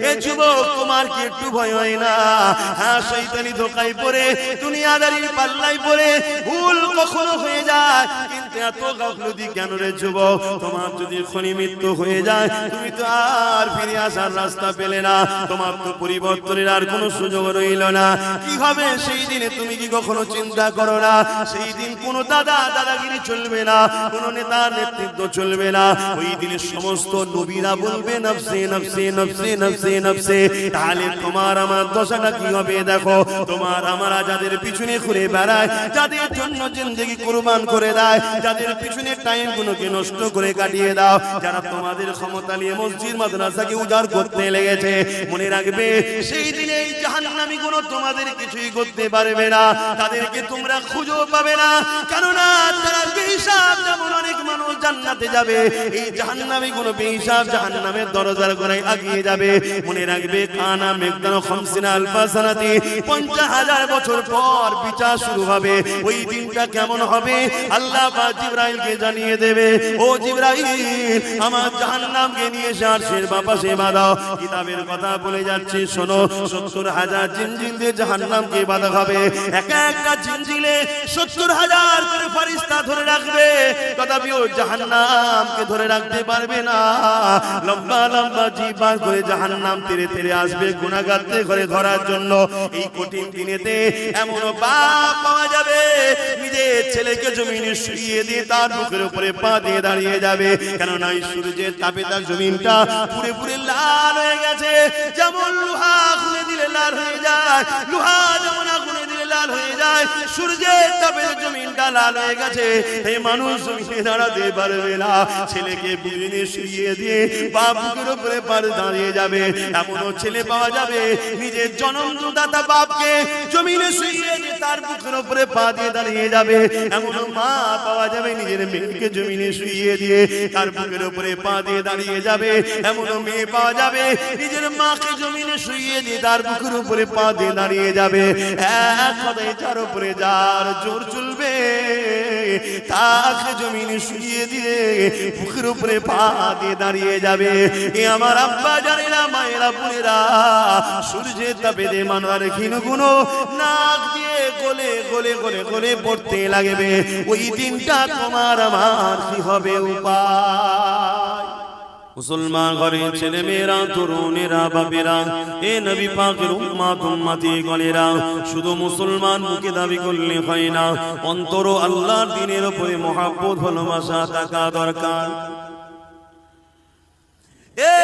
এ যুবক তোমার কি একটু ভয় হয় না? হ্যাঁ, শয়তানি ধোঁকায় পড়ে দুনিয়াদারির পাল্লায় পড়ে ভুল কখনো হয়ে যায়, কিন্তু এত গাফলতি কেন রে যুবক? তোমার যদি এখনই মৃত্যু হয়ে যায় তুমি তো আর ফিরে আসার রাস্তা পেলে না, তোমার তো পরিবর্তনের আর কোনো সুযোগ রইল না। কি হবে সেই দিনে তুমি কি কখনো চিন্তা করো না? সেই দিন কোনো দাদাগিরি চলবে না, কোনো নেতার নেতৃত্ব চলবে না। ওই দিনে সমস্ত নবীরা বলবে নফসে নফসে নফসে নফসে নফসে। তাহলে তোমার আমার দশাটা কি হবে দেখো। তোমার আমরা যাদের পিছনে ঘুরে বেড়ায়, যাদের জন্য জিন্দেগি কুরবান করে দেয়, যাদের পিছনে টাইম গুলোকে নষ্ট করে কাটিয়ে দাও, যারা তোমাদের ক্ষমতা নিয়ে মসজিদ মাদ্রাসাকে উজাড় করতে লেগেছে, মনে রাখবে সেই দিনে এই জাহান্নামী গুলো তোমাদের কিছুই করতে পারবে না, তাদেরকে তোমরা খুঁজেও পাবে না। কেননা তারা বেহিসাব, যেমন অনেক মানুষ জান্নাতে যাবে, এই জাহান্নামী গুলো বেহিসাব জাহান্নামের দরজার গোড়ায় আগিয়ে যাবে। মনে রাখবে কানা মেকদান 50 আলফা সানাতি, 50,000 বছর পর বিচার শুরু হবে। ওই দিনটা কেমন হবে আল্লাহ পাক জিবরাইলকে জানিয়ে দেবে, ও জিবরাইল আমার জাহান্নামকে নিয়ে এসে আরশের পাশে বাঁধাও। কিতাবের কথা বলে যাচ্ছি শোনো, 70,000 জিনজিল দিয়ে জাহান্নামকে বাঁধা হবে। এক একটা জিনজিলে 70,000 করে ফেরেশতা ধরে রাখবে, তথাপিও জাহান্নামকে ধরে রাখতে পারবে না। লম্বা লম্বা জীবন করে জাহান্নাম তেরে তেরে আসবে গুনাহগারদের ঘরে ধরার জন্য। এই কঠিন দিনেতে এমন বাপ পাওয়া যাবে নিজের ছেলেকে জমিনে শুইয়ে দিয়ে তার বুকের উপরে পা দিয়ে দাঁড়িয়ে যাবে। কেননা এই সূর্যের তাপে তার জমিনটা পুরে পুরে লাল হয়ে গেছে। যেমন লোহা আগুনে দিলে লাল হয়ে যায়, লোহা যেমন আগুনে দিলে লাল হয়ে যায়, সূর্যের তাপে জমিনটা লাল হয়ে গেছে। এই মানুষ জমিনে দাঁড়াতে পারবে না। ছেলেকে জমিনে শুইয়ে দিয়ে বাপ বুকের উপরে পা দাঁড়িয়ে যাবে। এমনও ছেলে পাওয়া যাবে নিজের জন্মদাতা বাপকে জমিনে শুইয়ে দিয়ে তার বুকের উপরে পা দিয়ে দাঁড়িয়ে যাবে। এমনও মা পাওয়া যাবে নিজের মেয়েকে জমিনে শুইয়ে দিয়ে তার বুকের উপরে পা দিয়ে দাঁড়িয়ে যাবে। এমনও মেয়ে পাওয়া যাবে নিজের মাকে জমিনে শুইয়ে দিয়ে তার বুকের উপরে পা দিয়ে দাঁড়িয়ে যাবে। এক কথায় যার উপরে যার জোর চলবে তাকে জমিনে শুইয়ে দিয়ে বুকের উপরে পা দিয়ে দাঁড়িয়ে যাবে। এ আমার আব্বা জানেরা, মায়েরা, বোনেরা, সূর্যের তাপে দে মানবার ক্ষীণগুলো নাক দিয়ে গলে গলে গলে গলে পড়তে লাগবে। ওই দিনটা তোমার আমার কি হবে উপায়? মুসলমান ঘরে ছেলে মেয়েরা, তরুণেরা, বাপেরা, এ নবী পাকের উম্মত উম্মতি গণেরা, শুধু মুসলমান মুখে দাবি করলে হয় না, অন্তর আল্লাহর দ্বীনের উপরে মহব্বত ভালোবাসা থাকা দরকার। এ